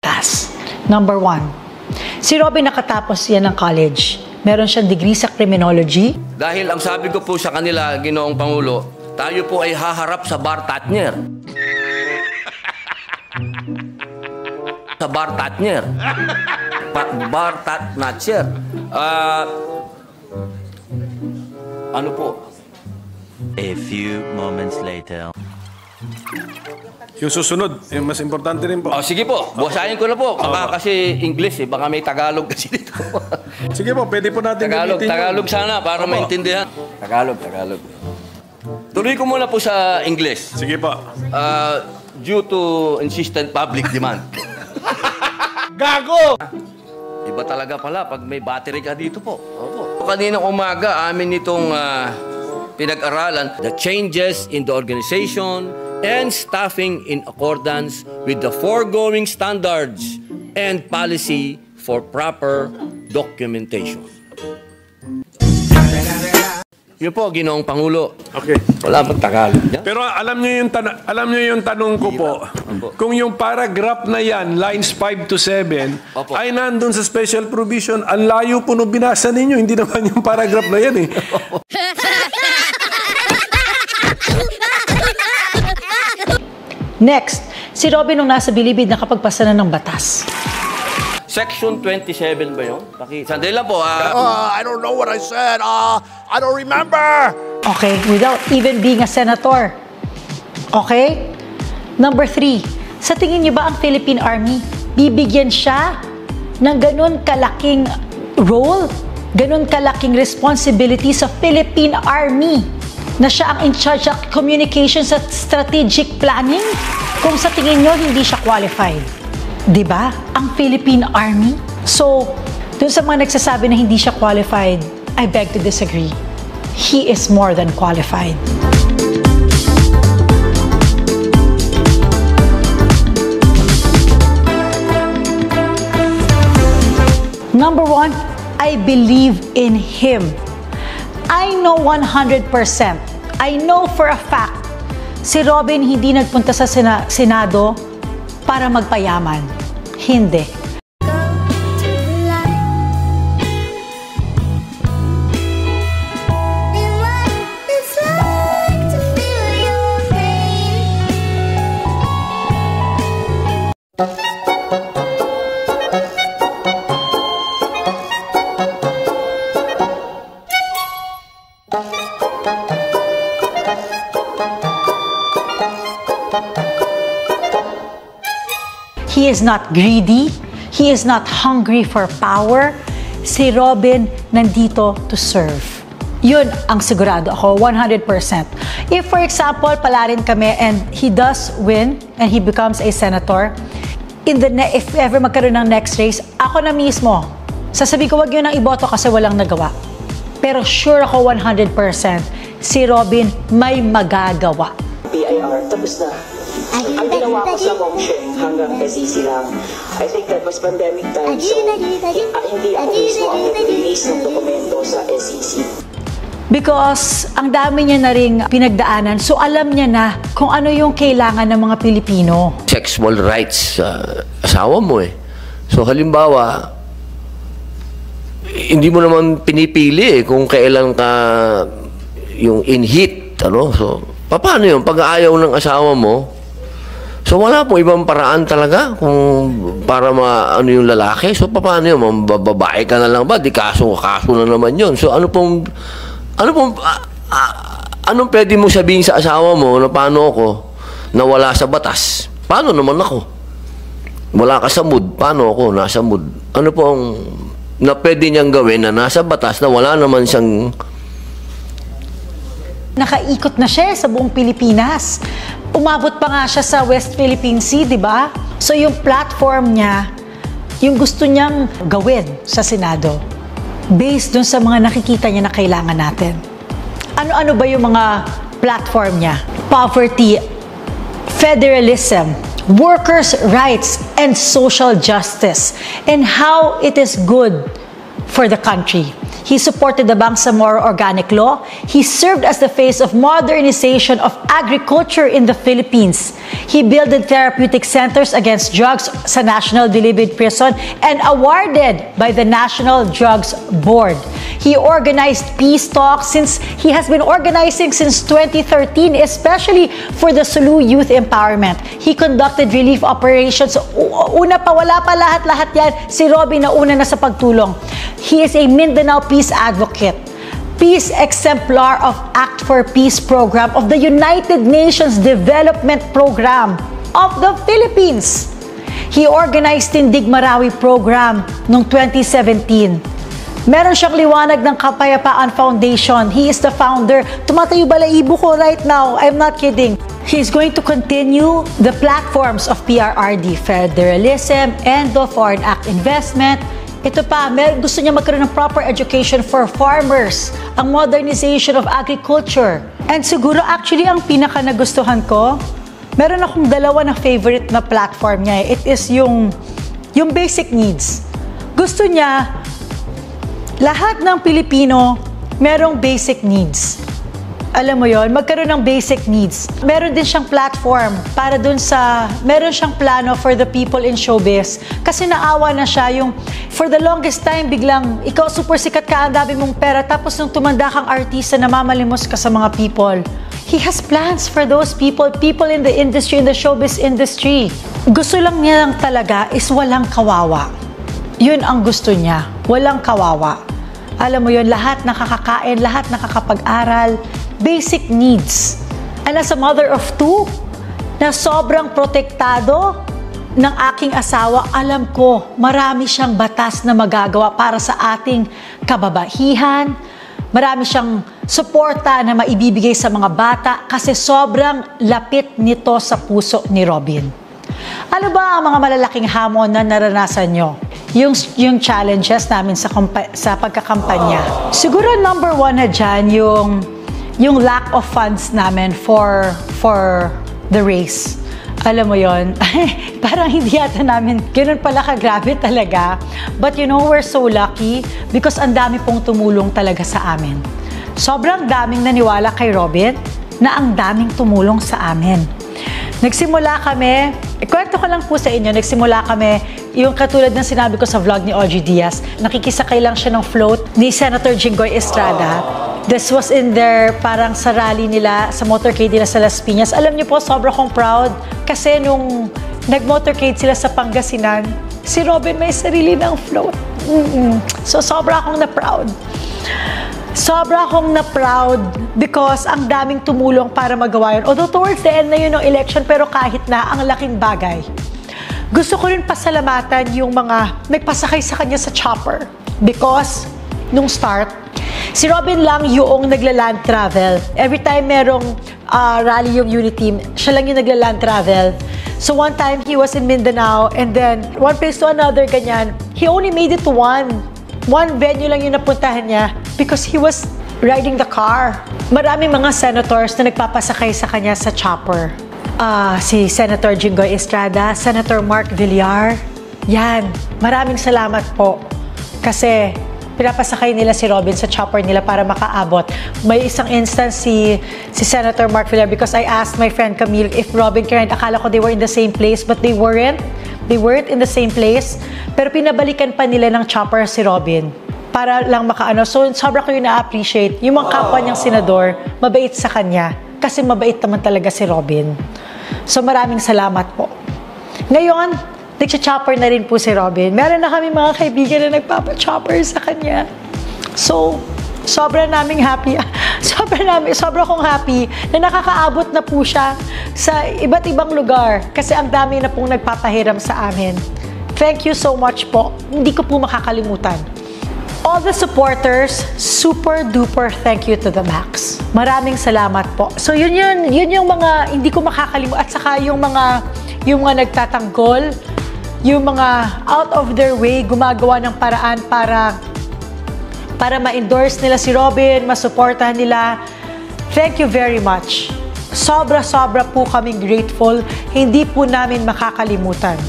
batas. Number 1, si Robin nakatapos yan ng college. Meron siyang degree sa criminology. Dahil ang sabi ko po sa kanila, Ginoong Pangulo, tayo po ay haharap sa bar Tatner. Sa bar Tatner. Bar Tatner. Ano po? A few moments later. Yung susunod, yung mas importante rin po. Oh, sige po, basahin ko na po. Baka kasi English eh, baka may Tagalog kasi dito. Sige po, pwede po natin gamitin Tagalog sana para maintindihan. Tagalog. Tuloy ko muna po sa English. Sige po. Due to insistent public demand. Gago! Iba talaga pala pag may battery ka dito po. Opo. Kaninang umaga, amin itong pinag-aralan the changes in the organization and staffing in accordance with the foregoing standards and policy for proper documentation. Yun po, Ginoong Pangulo. Okay. Wala bang Tagalog niya? Pero alam niyo yung tanong ko po. Kung yung paragraph na yan, lines 5 to 7, Opo. ay nandun sa special provision, ang layo po nung binasa ninyo. Hindi naman yung paragraph na yan eh. Next, si Robin nung nasa bilibid nakapagpasa na ng batas. Section 27 ba yun? Sandali lang po. I don't know what I said. I don't remember. Okay, without even being a senator. Okay? Number 3, sa tingin niyo ba ang Philippine Army, bibigyan siya ng ganun kalaking role, ganun kalaking responsibility sa Philippine Army na siya ang in charge of communications at strategic planning? Kung sa tingin niyo hindi siya qualified. Diba? Ang Philippine Army? So, dun sa mga nagsasabi na hindi siya qualified, I beg to disagree. He is more than qualified. Number 1, I believe in him. I know 100%. I know for a fact, si Robin hindi nagpunta sa Senado para magpayaman. Hindi. He is not greedy. He is not hungry for power. Si Robin nandito to serve. Yun ang sigurado ako, 100%. If for example, pala rin kami and he does win and he becomes a senator, if ever magkaroon ng next race, ako na mismo, sasabihin ko wag nyo nang iboto kasi walang nagawa. Pero sure ako 100%, si Robin may magagawa. BIR, tapos na. Ang ginawa ko sa Mongsheng hanggang SEC lang. I think that was pandemic time, so hindi ako mismo ang nag-release ng dokumento sa SEC. Because ang dami niya na ring pinagdaanan, so alam niya na kung ano yung kailangan ng mga Pilipino. Sexual rights asawa mo eh. So halimbawa, hindi mo naman pinipili eh kung kailan ka yung in heat, ano? So, paano yun? Pag ayaw ng asawa mo, so wala pong ibang paraan talaga kung para ano yung lalaki. So paano yun? Babae ka na lang ba? Di kaso na naman yun. So anong pwede mo sabihin sa asawa mo na paano ako na wala sa batas? Paano naman ako? Wala ka sa mood. Paano ako nasa mood? Ano po ang na pwede niyang gawin na nasa batas na wala naman siyang... Nakaikot na siya sa buong Pilipinas. Umabot pa nga siya sa West Philippine Sea, di ba? So yung platform niya, yung gusto niyang gawin sa Senado, based dun sa mga nakikita niya na kailangan natin. Ano-ano ba yung mga platform niya? Poverty, federalism, workers' rights, and social justice, and how it is good for the country. He supported the Bangsamoro Organic Law. He served as the face of modernization of agriculture in the Philippines. He built therapeutic centers against drugs sa National Bilibid Prison and awarded by the National Drugs Board. He organized peace talks since he has been organizing since 2013, especially for the Sulu Youth Empowerment. He conducted relief operations. Una pa, wala pa lahat-lahat yan. Si Robin na una na sa pagtulong. He is a Mindanao peace advocate. Peace exemplar of Act for Peace program of the United Nations Development Program of the Philippines. He organized Tindig Marawi program noong 2017. Meron siyang liwanag ng Kapayapaan Foundation. He is the founder. Tumatayo balahibo ko right now. I'm not kidding. He is going to continue the platforms of PRRD, federalism, and the Foreign Act investment. Ito pa, gusto niya magkaroon ng proper education for farmers, ang modernization of agriculture. And siguro actually ang pinaka nagustuhan ko, meron akong dalawa na favorite na platform niya. It is yung basic needs. Gusto niya, lahat ng Pilipino merong basic needs. Alam mo yon, magkaroon ng basic needs. Meron din siyang platform para dun sa, meron siyang plano for the people in showbiz. Kasi naawa na siya yung, for the longest time, biglang, ikaw super sikat ka, ang dami mong pera, tapos nung tumanda kang artista, namamalimos ka sa mga people. He has plans for those people in the industry, in the showbiz industry. Gusto lang niya lang talaga is walang kawawa. Yun ang gusto niya, walang kawawa. Alam mo yun, lahat nakakakain, lahat nakakapag-aral, basic needs. And as a mother of two, na sobrang protektado ng aking asawa, alam ko, marami siyang batas na magagawa para sa ating kababaihan. Marami siyang suporta na maibibigay sa mga bata kasi sobrang lapit nito sa puso ni Robin. Ano ba ang mga malalaking hamon na naranasan nyo? Yung challenges namin sa pagkakampanya. Siguro number one na dyan, yung lack of funds namin for the race. Alam mo yon, parang hindi yata namin ganun pala kagrabe talaga. But you know, we're so lucky because ang dami pong tumulong talaga sa amin. Sobrang daming naniwala kay Robin na ang daming tumulong sa amin. Nagsimula kami, ikwento ko lang po sa inyo, nagsimula kami, yung katulad ng sinabi ko sa vlog ni Ogie Diaz, nakikisakay lang siya ng float ni Senator Jinggoy Estrada. This was in their, parang sa rally nila, sa motorcade nila sa Las Piñas. Alam niyo po, sobrang kong proud kasi nung nag-motorcade sila sa Pangasinan, si Robin may sarili ng float. So, sobra akong na-proud. Sobra akong na-proud because ang daming tumulong para magawa yun. Although towards the end na yun ng election, pero kahit na, ang laking bagay. Gusto ko rin pasalamatan yung mga nagpasakay sa kanya sa chopper because nung start, si Robin lang yung nagla-land travel. Every time merong rally yung unit team, siya lang yung nagla-land travel. So one time, he was in Mindanao and then one place to another, ganyan. He only made it to one venue lang yung napuntahan niya because he was riding the car. Maraming mga senators na nagpapasakay sa kanya sa chopper. Si Senator Jinggoy Estrada, Senator Mark Villar. Yan, maraming salamat po. Kasi pinapasakay nila si Robin sa chopper nila para makaabot. May isang instance si Senator Mark Villar because I asked my friend Camille if Robin can ride. Akala ko they were in the same place but they weren't. They weren't in the same place, pero pinabalikan pa nila ng chopper si Robin para lang makaano. So, sobra ko yung na-appreciate. Yung mga kapwa niyang senador, mabait sa kanya kasi mabait naman talaga si Robin. So, maraming salamat po. Ngayon, nagcha-chopper na rin po si Robin. Meron na kami mga kaibigan na nagpapa-chopper sa kanya. So, sobra naming happy. Sobra akong happy na nakakaabot na po siya sa iba't ibang lugar kasi ang dami na pong nagpapahiram sa amin. Thank you so much po. Hindi ko po makakalimutan. All the supporters, super duper thank you to the max. Maraming salamat po. So yun yung mga hindi ko makakalimutan at saka yung mga nagtatanggol, yung mga out of their way gumagawa ng paraan para ma-endorse nila si Robin, masuportahan nila. Thank you very much. Sobra po kaming grateful. Hindi po namin makakalimutan.